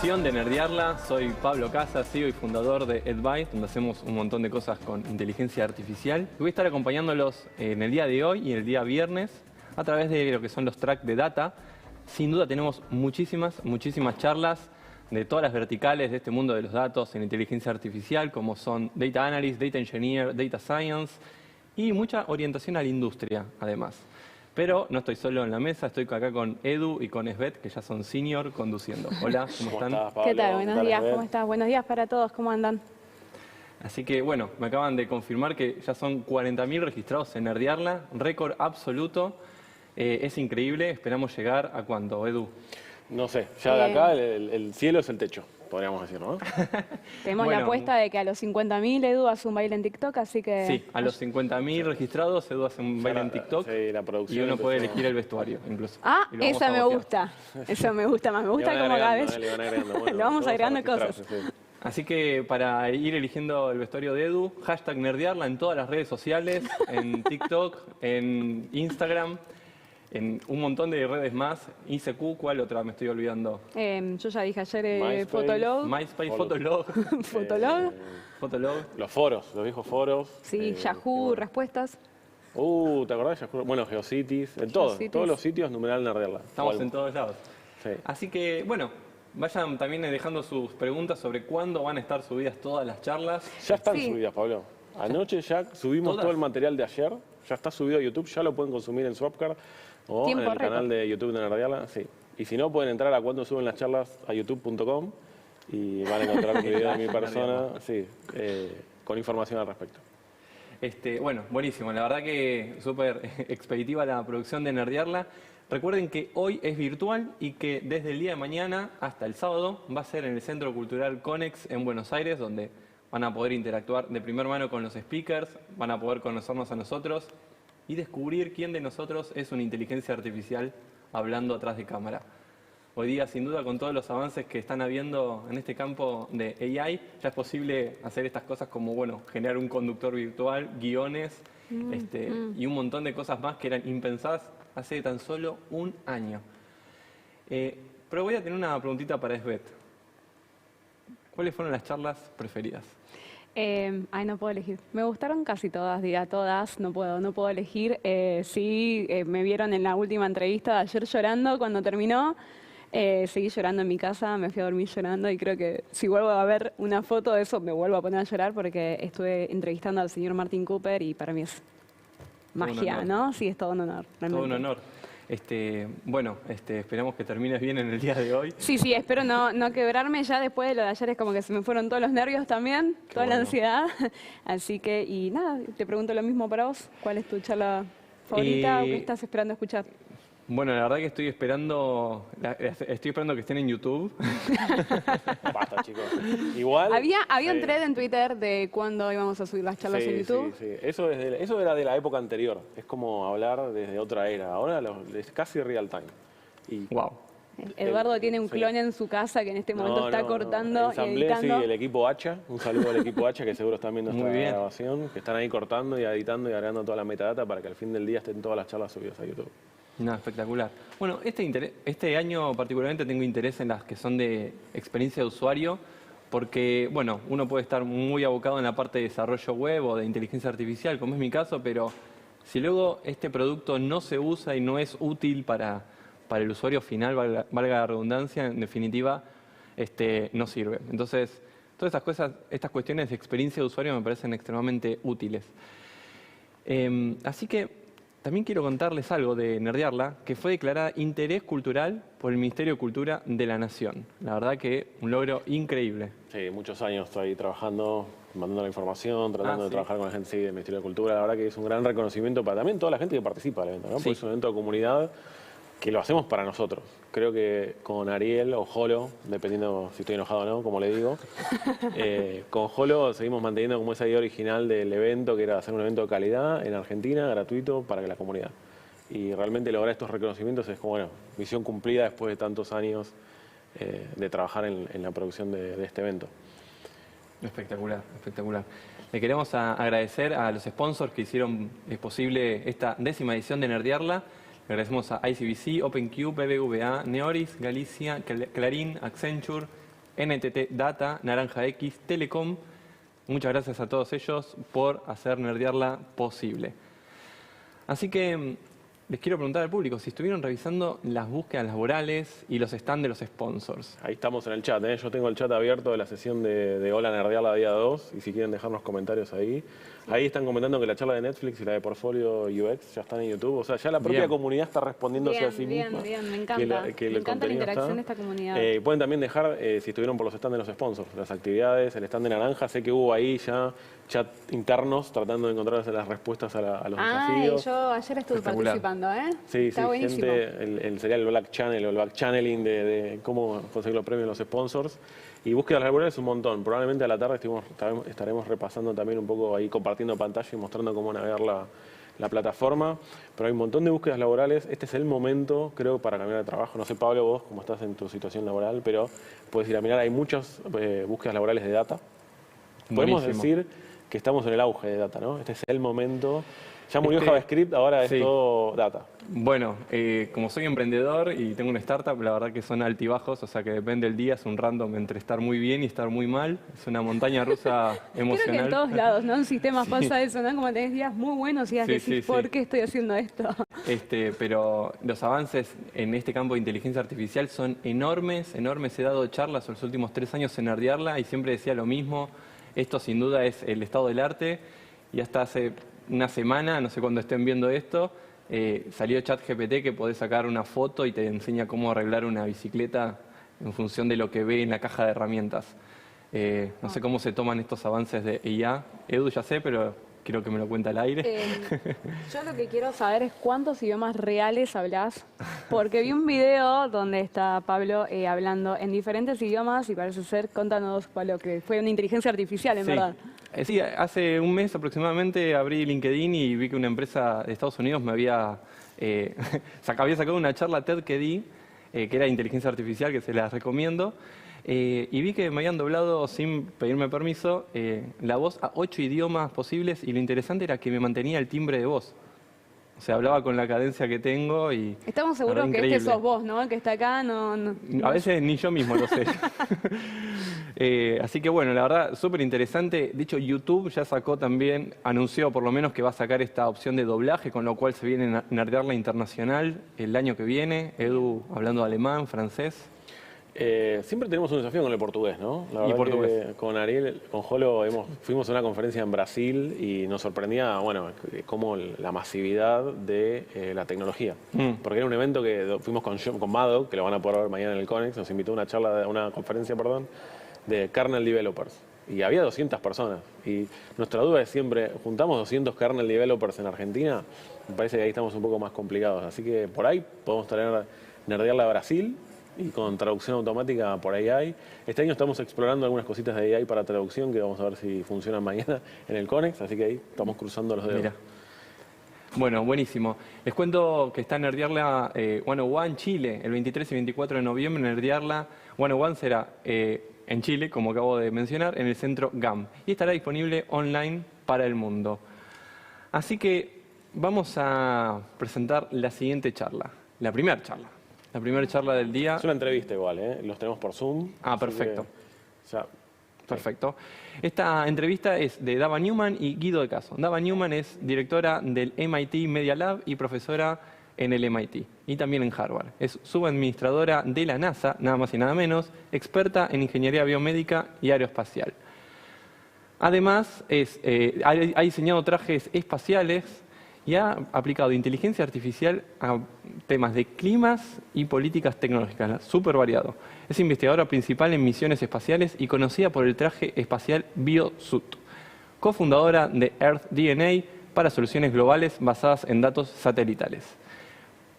edición de Nerdearla. Soy Pablo Casas, CEO y fundador de Advice, donde hacemos un montón de cosas con inteligencia artificial. Voy a estar acompañándolos en el día de hoy y el día viernes a través de lo que son los tracks de data. Sin duda tenemos muchísimas charlas de todas las verticales de este mundo de los datos en inteligencia artificial, como son Data Analyst, Data Engineer, Data Science y mucha orientación a la industria, además. Pero no estoy solo en la mesa, estoy acá con Edu y con Esbeth, que ya son senior conduciendo. Hola, ¿cómo están? ¿Cómo estás, Pablo? ¿Qué tal? Buenos días, ¿cómo estás? Buenos días para todos, ¿cómo andan? Así que, bueno, me acaban de confirmar que ya son 40.000 registrados en Nerdearla, récord absoluto. Es increíble, esperamos llegar a ¿cuánto, Edu? No sé, ya de acá el cielo es el techo, podríamos decir, ¿no? Tenemos la apuesta de que a los 50.000 Edu hace un baile en TikTok, así que... Sí, a los 50.000 registrados Edu hace un baile en TikTok la producción, y uno puede elegir el vestuario, incluso. Ah, esa me gusta, eso me gusta más, me gusta como cada vez bueno, le vamos agregando cosas. Sí. Así que para ir eligiendo el vestuario de Edu, hashtag Nerdearla en todas las redes sociales, en TikTok, en Instagram, en un montón de redes más. ICQ, ¿cuál otra me estoy olvidando? Yo ya dije ayer MySpace. Fotolog. MySpace, Fotolog. Fotolog. Fotolog. Los foros, los viejos foros. Sí, Yahoo, respuestas. ¿Te acordás de Yahoo? Bueno, Geocities, en todos los sitios, numeral Nerdearla. Estamos en todos lados. Sí. Así que, bueno, vayan también dejando sus preguntas sobre cuándo van a estar subidas todas las charlas. Ya están subidas, Pablo. Anoche ya subimos ¿Todas? todo el material de ayer. Ya está subido a YouTube, ya lo pueden consumir en Swapcard o en el canal de YouTube de Nerdearla. Sí. Y si no, pueden entrar a cuando suben las charlas a youtube.com y van a encontrar un video de mi persona con información al respecto. Bueno, buenísimo. La verdad que súper expeditiva la producción de Nerdearla. Recuerden que hoy es virtual y que desde el día de mañana hasta el sábado va a ser en el Centro Cultural Conex en Buenos Aires, donde van a poder interactuar de primera mano con los speakers, van a poder conocernos a nosotros y descubrir quién de nosotros es una inteligencia artificial hablando atrás de cámara. Hoy día, sin duda, con todos los avances que están habiendo en este campo de AI, ya es posible hacer estas cosas como, bueno, generar un conductor virtual, guiones y un montón de cosas más que eran impensadas hace tan solo un año. Pero voy a tener una preguntita para Esbeth. ¿Cuáles fueron las charlas preferidas? No puedo elegir. Me gustaron casi todas, diga todas, no puedo elegir. Sí, me vieron en la última entrevista de ayer llorando cuando terminó. Seguí llorando en mi casa, me fui a dormir llorando y creo que si vuelvo a ver una foto de eso me vuelvo a poner a llorar porque estuve entrevistando al señor Martin Cooper y para mí es magia, ¿no? Sí, es todo un honor. Realmente. Todo un honor. Bueno, esperamos que termines bien en el día de hoy. Sí, espero no quebrarme ya después de lo de ayer, es como que se me fueron todos los nervios también, toda la ansiedad. Así que, y nada, te pregunto lo mismo para vos, ¿cuál es tu charla favorita o qué estás esperando escuchar? Bueno, la verdad que estoy esperando que estén en YouTube. Basta, chicos. Igual. Había un thread en Twitter de cuándo íbamos a subir las charlas en YouTube. Sí. Eso era de la época anterior. Es como hablar desde otra era. Ahora es casi real time. Wow. Eduardo tiene un clon en su casa que en este momento está cortando y editando. Sí, el equipo Hacha. Un saludo al equipo Hacha que seguro están viendo esta grabación. Que están ahí cortando y editando y agregando toda la metadata para que al fin del día estén todas las charlas subidas a YouTube. No, espectacular. Bueno, este año particularmente tengo interés en las que son de experiencia de usuario, porque, bueno, uno puede estar muy abocado en la parte de desarrollo web o de inteligencia artificial, como es mi caso, pero si luego este producto no se usa y no es útil para el usuario final, valga la redundancia, en definitiva, no sirve. Entonces, todas estas cuestiones de experiencia de usuario me parecen extremadamente útiles. Así que también quiero contarles algo de Nerdearla, que fue declarada interés cultural por el Ministerio de Cultura de la Nación. La verdad que un logro increíble. Sí, muchos años estoy ahí trabajando, mandando la información, tratando de trabajar con la gente del Ministerio de Cultura. La verdad que es un gran reconocimiento para también toda la gente que participa del evento, ¿no? Porque es un evento de comunidad que lo hacemos para nosotros. Creo que con Ariel o Jolo, dependiendo si estoy enojado o no, como le digo, con Jolo seguimos manteniendo como esa idea original del evento, que era hacer un evento de calidad en Argentina, gratuito, para la comunidad. Y realmente lograr estos reconocimientos es como, bueno, misión cumplida después de tantos años de trabajar en la producción de este evento. Espectacular, espectacular. Le queremos agradecer a los sponsors que hicieron posible esta 10ª edición de Nerdearla. Le agradecemos a ICBC, OpenQ, BBVA, Neoris, Galicia, Clarín, Accenture, NTT Data, Naranja X, Telecom. Muchas gracias a todos ellos por hacer Nerdearla posible. Así que les quiero preguntar al público si estuvieron revisando las búsquedas laborales y los stands de los sponsors. Ahí estamos en el chat, ¿eh? Yo tengo el chat abierto de la sesión de Hola Nerdearla día 2 y si quieren dejarnos comentarios ahí. Ahí están comentando que la charla de Netflix y la de Portfolio UX ya están en YouTube. O sea, ya la propia comunidad está respondiéndose a sí misma. Bien, me encanta. Me encanta la interacción de esta comunidad. Pueden también dejar, si estuvieron por los stands de los sponsors, las actividades, el stand de Naranja. Sé que hubo ahí ya chat internos tratando de encontrar las respuestas a los desafíos. Yo ayer estuve participando, ¿eh? Sí, está buenísimo. Gente, sería el Black Channel o el Back Channeling de cómo conseguir los premios de los sponsors. Y búsquedas laborales un montón. Probablemente a la tarde estaremos repasando también un poco ahí, compartiendo pantalla y mostrando cómo navegar la plataforma. Pero hay un montón de búsquedas laborales. Este es el momento, creo, para cambiar de trabajo. No sé, Pablo, vos cómo estás en tu situación laboral, pero puedes ir a mirar. Hay muchas búsquedas laborales de data. Podemos decir que estamos en el auge de data, ¿no? Este es el momento. Ya murió JavaScript, ahora es todo data. Bueno, como soy emprendedor y tengo una startup, la verdad que son altibajos, o sea que depende del día, es un random entre estar muy bien y estar muy mal. Es una montaña rusa emocional. Creo que en todos lados, ¿no? En sistemas pasa eso, ¿no? Como tenés días muy buenos y decís, ¿por qué estoy haciendo esto? Pero los avances en este campo de inteligencia artificial son enormes, enormes. He dado charlas en los últimos 3 años en Nerdearla y siempre decía lo mismo. Esto sin duda es el estado del arte y hasta hace una semana, no sé cuándo estén viendo esto, salió ChatGPT que podés sacar una foto y te enseña cómo arreglar una bicicleta en función de lo que ve en la caja de herramientas. No sé cómo se toman estos avances de IA. Edu ya sé, pero quiero que me lo cuente al aire. Yo lo que quiero saber es cuántos idiomas reales hablás, porque vi un video donde está Pablo hablando en diferentes idiomas y parece ser, contanos, Pablo, que fue una inteligencia artificial, en verdad. Sí, hace un mes aproximadamente abrí LinkedIn y vi que una empresa de Estados Unidos me había sacado una charla TED que di, que era de inteligencia artificial, que se las recomiendo. Y vi que me habían doblado sin pedirme permiso la voz a 8 idiomas posibles y lo interesante era que me mantenía el timbre de voz. O sea, hablaba con la cadencia que tengo y... Estamos seguros que este sos vos, ¿no? El que está acá, A veces ni yo mismo lo sé. Así que bueno, la verdad, súper interesante. De hecho, YouTube ya sacó también, anunció por lo menos que va a sacar esta opción de doblaje, con lo cual se viene a Nerdearla Internacional el año que viene. Edu hablando alemán, francés. Siempre tenemos un desafío con el portugués, ¿no? La verdad que con Ariel, con Jolo, fuimos a una conferencia en Brasil y nos sorprendía, bueno, cómo la masividad de la tecnología. Porque era un evento que fuimos con Mado, que lo van a poder ver mañana en el Conex, nos invitó a una conferencia, de kernel developers. Y había 200 personas. Y nuestra duda es siempre, ¿juntamos 200 kernel developers en Argentina? Me parece que ahí estamos un poco más complicados. Así que por ahí podemos tener Nerdearla a Brasil. Y con traducción automática por AI. Este año estamos explorando algunas cositas de AI para traducción que vamos a ver si funcionan mañana en el Conex, así que ahí estamos cruzando los dedos. Mira. Bueno, buenísimo. Les cuento que está Nerdearla 101 Chile, el 23 y 24 de noviembre. Nerdearla 101 será en Chile, como acabo de mencionar, en el centro GAM. Y estará disponible online para el mundo. Así que vamos a presentar la siguiente charla, la primera charla. La primera charla del día. Es una entrevista igual, ¿eh? Los tenemos por Zoom. Ah, perfecto. Perfecto. Esta entrevista es de Dava Newman y Guido de Caso. Dava Newman es directora del MIT Media Lab y profesora en el MIT y también en Harvard. Es subadministradora de la NASA, nada más y nada menos, experta en ingeniería biomédica y aeroespacial. Además, ha diseñado trajes espaciales y ha aplicado inteligencia artificial a temas de climas y políticas tecnológicas, súper variado. Es investigadora principal en misiones espaciales y conocida por el traje espacial BioSuit. Cofundadora de EarthDNA para soluciones globales basadas en datos satelitales.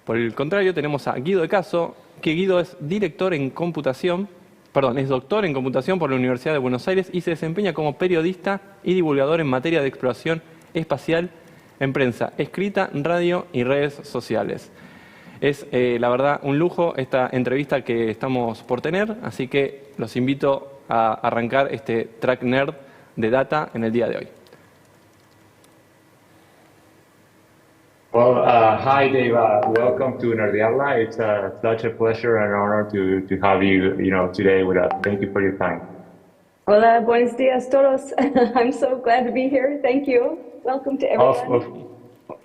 Por el contrario, tenemos a Guido de Caso, que Guido es doctor en computación por la Universidad de Buenos Aires y se desempeña como periodista y divulgador en materia de exploración espacial en prensa, escrita, radio y redes sociales. Es, la verdad, un lujo esta entrevista que estamos por tener, así que los invito a arrancar este track nerd de data en el día de hoy. Hi, Dave. Welcome to Nerdearla. It's such a pleasure and honor to have you, today with us. Thank you for your time. Hola, buenos dias todos. I'm so glad to be here. Thank you. Welcome to everyone.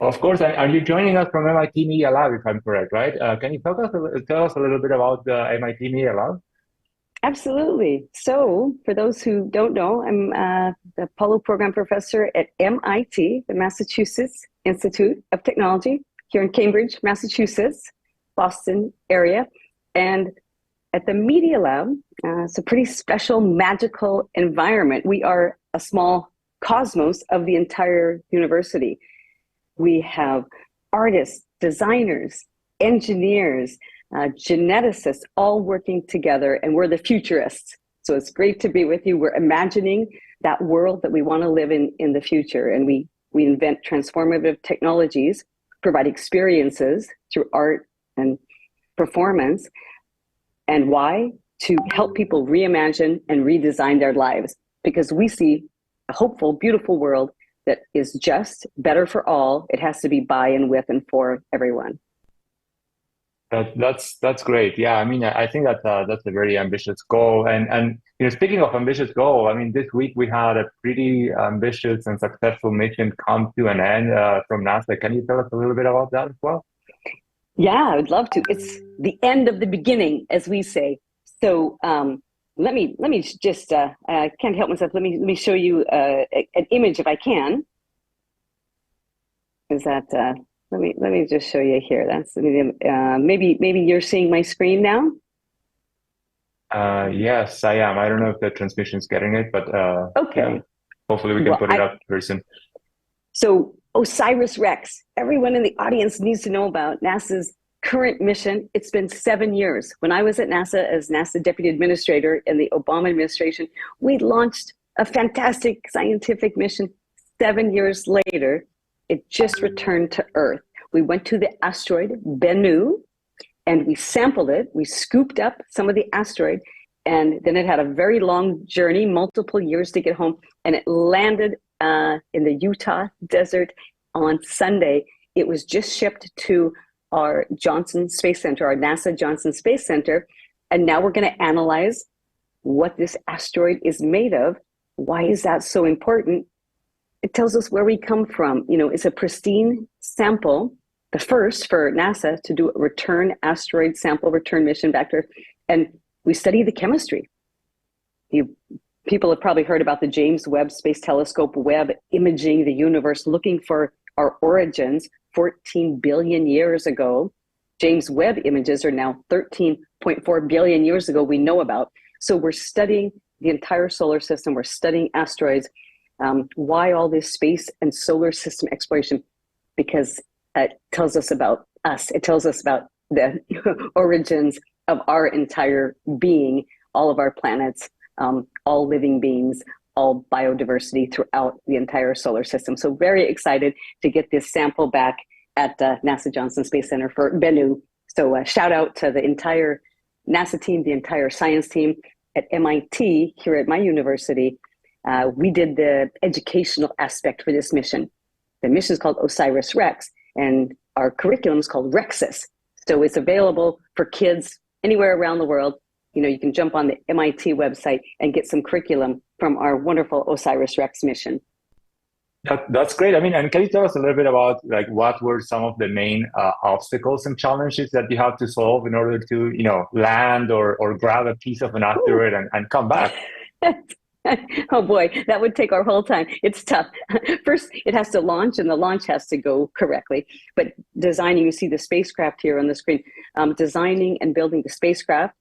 Of course. Are you joining us from MIT Media Lab, if I'm correct, right? Can you tell us a little bit about the MIT Media Lab? Absolutely. So, for those who don't know, I'm the Apollo Program Professor at MIT, the Massachusetts Institute of Technology, here in Cambridge, Massachusetts, Boston area. And at the Media Lab, it's a pretty special, magical environment. We are a small cosmos of the entire university. We have artists, designers, engineers, geneticists all working together, and we're the futurists. So it's great to be with you. We're imagining that world that we want to live in the future, and we invent transformative technologies, provide experiences through art and performance. And why? To help people reimagine and redesign their lives, because we see a hopeful, beautiful world that is just, better for all. It has to be by and with and for everyone. That's great. Yeah, I mean, I think that's a very ambitious goal. And speaking of ambitious goal, I mean, this week we had a pretty ambitious and successful mission come to an end from NASA. Can you tell us a little bit about that as well? Yeah, I would love to. It's the end of the beginning, as we say. So let me just I can't help myself. Let me show you an image if I can. Is that let me just show you here. That's maybe you're seeing my screen now. Yes, I am. I don't know if the transmission's getting it, but okay. Yeah, hopefully we can put it up very soon. So OSIRIS-REx, everyone in the audience needs to know about NASA's current mission. It's been 7 years. When I was at NASA as NASA Deputy Administrator in the Obama administration, we launched a fantastic scientific mission. 7 years later, it just returned to Earth. We went to the asteroid Bennu, and we sampled it. We scooped up some of the asteroid, and then it had a very long journey, multiple years to get home, and it landed in the Utah desert on Sunday. It was just shipped to our Johnson Space Center, our NASA Johnson Space Center, and now we're going to analyze what this asteroid is made of. Why is that so important? It tells us where we come from. It's a pristine sample, the first for NASA to do a return asteroid sample return mission back to Earth, and we study the chemistry. People have probably heard about the James Webb Space Telescope Webb imaging the universe, looking for our origins 14 billion years ago. James Webb images are now 13.4 billion years ago we know about. So we're studying the entire solar system. We're studying asteroids. Why all this space and solar system exploration? Because it tells us about us. It tells us about the origins of our entire being, all of our planets, all living beings, all biodiversity throughout the entire solar system. So very excited to get this sample back at NASA Johnson Space Center for Bennu. So shout out to the entire NASA team, the entire science team at MIT here at my university. We did the educational aspect for this mission. The mission is called OSIRIS-REx, and our curriculum is called REXUS. So it's available for kids anywhere around the world. You can jump on the MIT website and get some curriculum from our wonderful OSIRIS-REx mission. That's great. I mean, and can you tell us a little bit about what were some of the main obstacles and challenges that you have to solve in order to, land or grab a piece of an asteroid and come back? Oh boy, that would take our whole time. It's tough. First, it has to launch, and the launch has to go correctly. But designing, you see the spacecraft here on the screen, designing and building the spacecraft,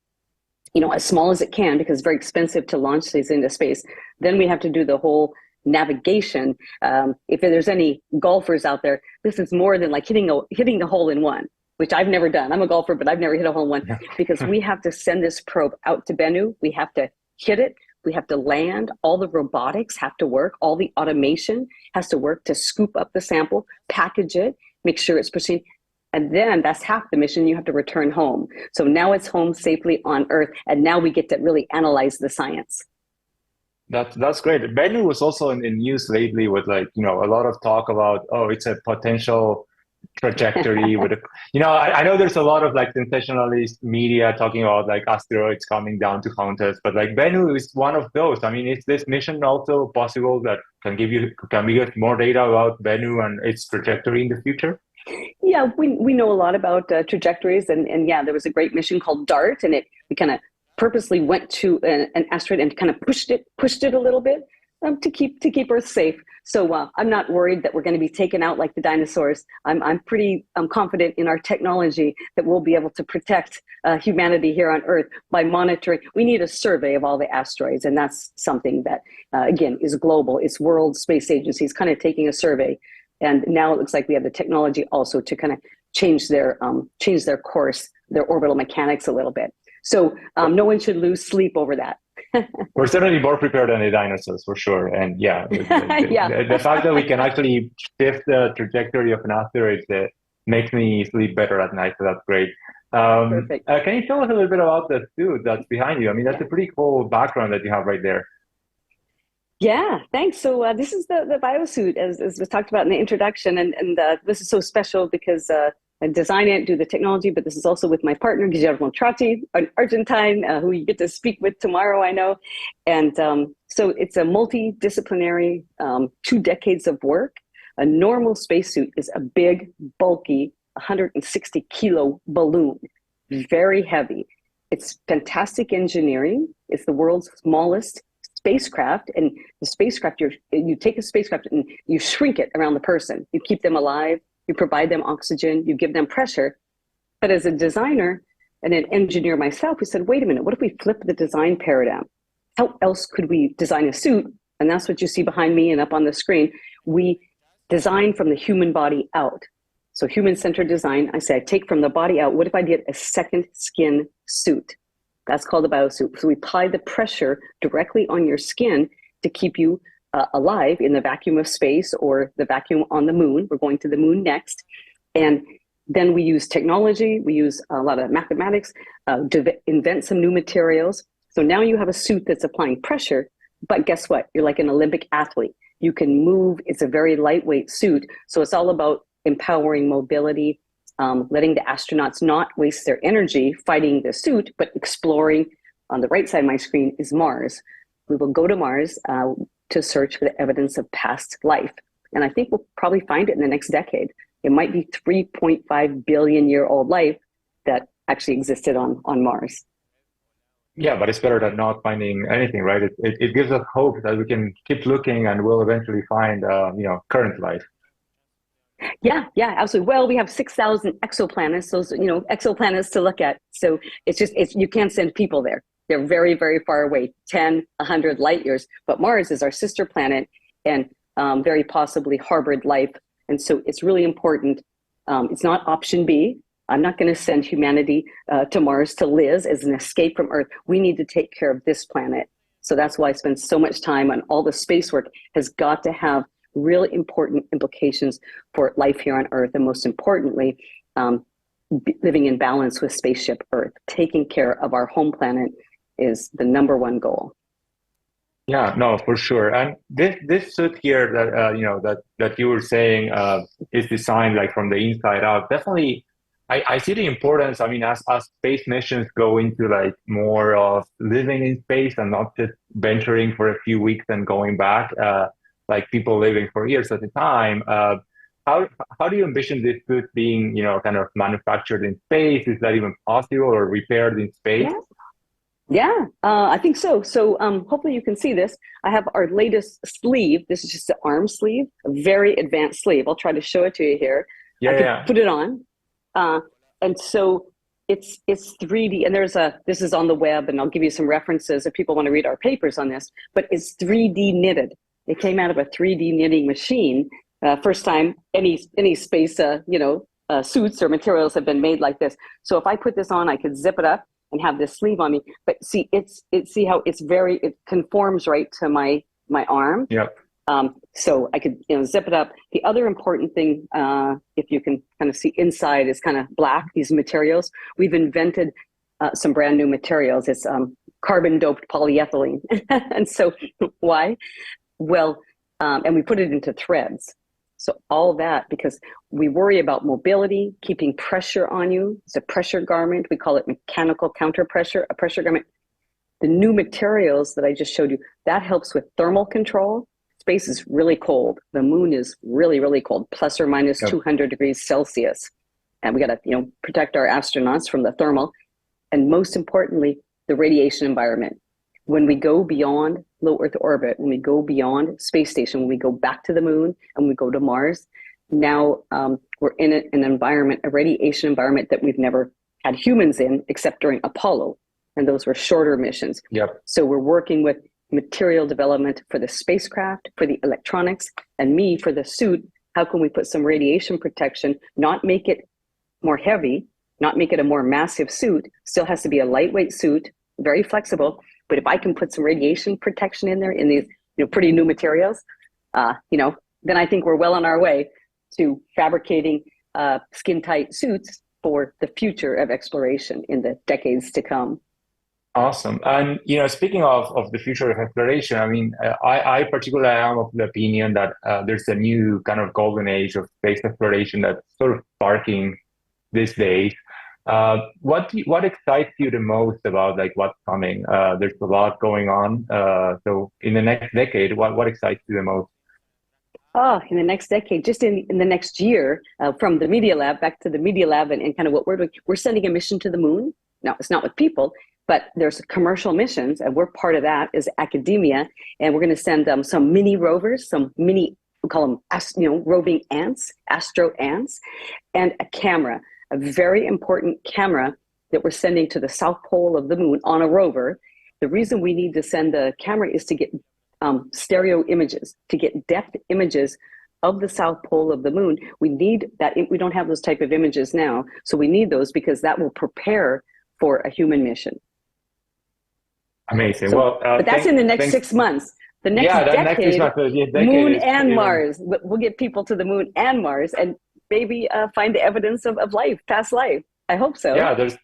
as small as it can, because it's very expensive to launch these into space. Then we have to do the whole navigation. If there's any golfers out there, this is more than like hitting the hole in one, which I've never done. I'm a golfer, but I've never hit a hole in one because we have to send this probe out to Bennu. We have to hit it. We have to land. All the robotics have to work. All the automation has to work to scoop up the sample, package it, make sure it's pristine. And then that's half the mission. You have to return home. So now it's home safely on Earth. And now we get to really analyze the science. That's great. Bennu was also in news lately with a lot of talk about, it's a potential trajectory with a, you know, I know there's a lot of like sensationalist media talking about like asteroids coming down to haunt us, but like Bennu is one of those. I mean, is this mission also possible that can we get more data about Bennu and its trajectory in the future? Yeah, we know a lot about trajectories, and yeah, there was a great mission called DART, and we kind of purposely went to an asteroid and kind of pushed it a little bit to keep Earth safe. So I'm not worried that we're going to be taken out like the dinosaurs. I'm pretty confident in our technology that we'll be able to protect humanity here on Earth by monitoring. We need a survey of all the asteroids, and that's something that again is global. It's World Space Agency is kind of taking a survey. And now it looks like we have the technology also to kind of change their course, their orbital mechanics a little bit. So no one should lose sleep over that. We're certainly more prepared than the dinosaurs, for sure. And yeah, the fact that we can actually shift the trajectory of an asteroid makes me sleep better at night. So that's great. Perfect. Can you tell us a little bit about the suit that's behind you? I mean, that's a pretty cool background that you have right there. Yeah, thanks. So this is the BioSuit, as was talked about in the introduction, and this is so special because I design it, do the technology, but this is also with my partner, Guillermo Trotti, an Argentine, who you get to speak with tomorrow, I know. And so it's a multidisciplinary 2 decades of work. A normal spacesuit is a big, bulky, 160 kilo balloon, very heavy. It's fantastic engineering. It's the world's smallest spacecraft, and the spacecraft, you take a spacecraft and you shrink it around the person. You keep them alive, you provide them oxygen, you give them pressure. But as a designer and an engineer myself, we said, wait a minute, what if we flip the design paradigm? How else could we design a suit? And that's what you see behind me and up on the screen. We design from the human body out. So human-centered design, I say, I take from the body out. What if I did a second skin suit? That's called a BioSuit. So we apply the pressure directly on your skin to keep you alive in the vacuum of space or the vacuum on the moon. We're going to the moon next. And then we use technology. We use a lot of mathematics to invent some new materials. So now you have a suit that's applying pressure, but guess what? You're like an Olympic athlete. You can move. It's a very lightweight suit. So it's all about empowering mobility, letting the astronauts not waste their energy fighting the suit, but exploring. On the right side of my screen is Mars. We will go to Mars to search for the evidence of past life. And I think we'll probably find it in the next decade. It might be 3.5 billion year old life that actually existed on Mars. Yeah, but it's better than not finding anything, right? It gives us hope that we can keep looking and we'll eventually find, current life. Yeah, absolutely. Well, we have 6,000 exoplanets, those, exoplanets to look at. So you can't send people there. They're very, very far away, 10, 100 light years. But Mars is our sister planet and very possibly harbored life. And so it's really important. It's not option B. I'm not going to send humanity to Mars to live as an escape from Earth. We need to take care of this planet. So that's why I spend so much time on all the space work has got to have really important implications for life here on Earth. And most importantly, living in balance with spaceship Earth. Taking care of our home planet is the #1 goal. Yeah, no, for sure. And this suit here that you were saying is designed like from the inside out. Definitely, I see the importance. I mean, as space missions go into like more of living in space and not just venturing for a few weeks and going back, like people living for years at a time. How do you envision this suit being, kind of manufactured in space? Is that even possible, or repaired in space? Yeah, I think so. So hopefully you can see this. I have our latest sleeve. This is just the arm sleeve, a very advanced sleeve. I'll try to show it to you here. I can put it on. And so it's 3D, and this is on the web, and I'll give you some references if people want to read our papers on this, but it's 3D knitted. It came out of a 3D knitting machine. First time any space, suits or materials have been made like this. So if I put this on, I could zip it up and have this sleeve on me. But see, see how it conforms right to my arm. Yep. So I could zip it up. The other important thing, if you can kind of see inside, is kind of black. These materials, we've invented some brand new materials. It's carbon doped polyethylene. And so why? Well, and we put it into threads. So all that, because we worry about mobility, keeping pressure on you. It's a pressure garment. We call it mechanical counter pressure, a pressure garment. The new materials that I just showed you, that helps with thermal control. Space is really cold. The moon is really, really cold, plus or minus 200 degrees Celsius. And we got to, protect our astronauts from the thermal. And most importantly, the radiation environment. When we go beyond low Earth orbit, when we go beyond space station, when we go back to the moon and we go to Mars, now we're in an environment, a radiation environment that we've never had humans in except during Apollo. And those were shorter missions. Yep. So we're working with material development for the spacecraft, for the electronics, and me for the suit. How can we put some radiation protection, not make it more heavy, not make it a more massive suit, still has to be a lightweight suit, very flexible. But if I can put some radiation protection in there in these pretty new materials, then I think we're well on our way to fabricating skin-tight suits for the future of exploration in the decades to come. Awesome. And, speaking of the future of exploration, I mean, I particularly am of the opinion that there's a new kind of golden age of space exploration that's sort of sparking these days. What excites you the most about what's coming? There's a lot going on. So in the next decade, what excites you the most? Oh, in the next decade, just in the next year, from the Media Lab back to the Media Lab and kind of what we're doing, we're sending a mission to the moon. Now, it's not with people, but there's commercial missions, and we're part of that as academia. And we're going to send some mini rovers, some mini, we call them, roving ants, astro ants, and a camera, a very important camera that we're sending to the south pole of the moon on a rover. The reason we need to send the camera is to get stereo images, to get depth images of the south pole of the moon. We need that. We don't have those type of images now. So we need those because that will prepare for a human mission. Amazing. So, but that's in the next 6 months. The next decade, moon and Mars. We'll get people to the moon and Mars and maybe find the evidence of life, past life. I hope so. Yeah, there's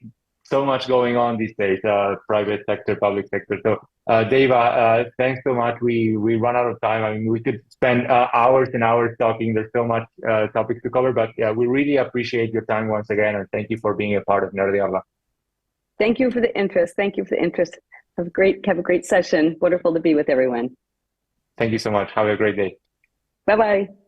so much going on these days, private sector, public sector. So, Dava, thanks so much. We run out of time. I mean, we could spend hours and hours talking. There's so much topics to cover, but yeah, we really appreciate your time once again, and thank you for being a part of Nerdearla. Thank you for the interest. Thank you for the interest. Have a great session. Wonderful to be with everyone. Thank you so much. Have a great day. Bye-bye.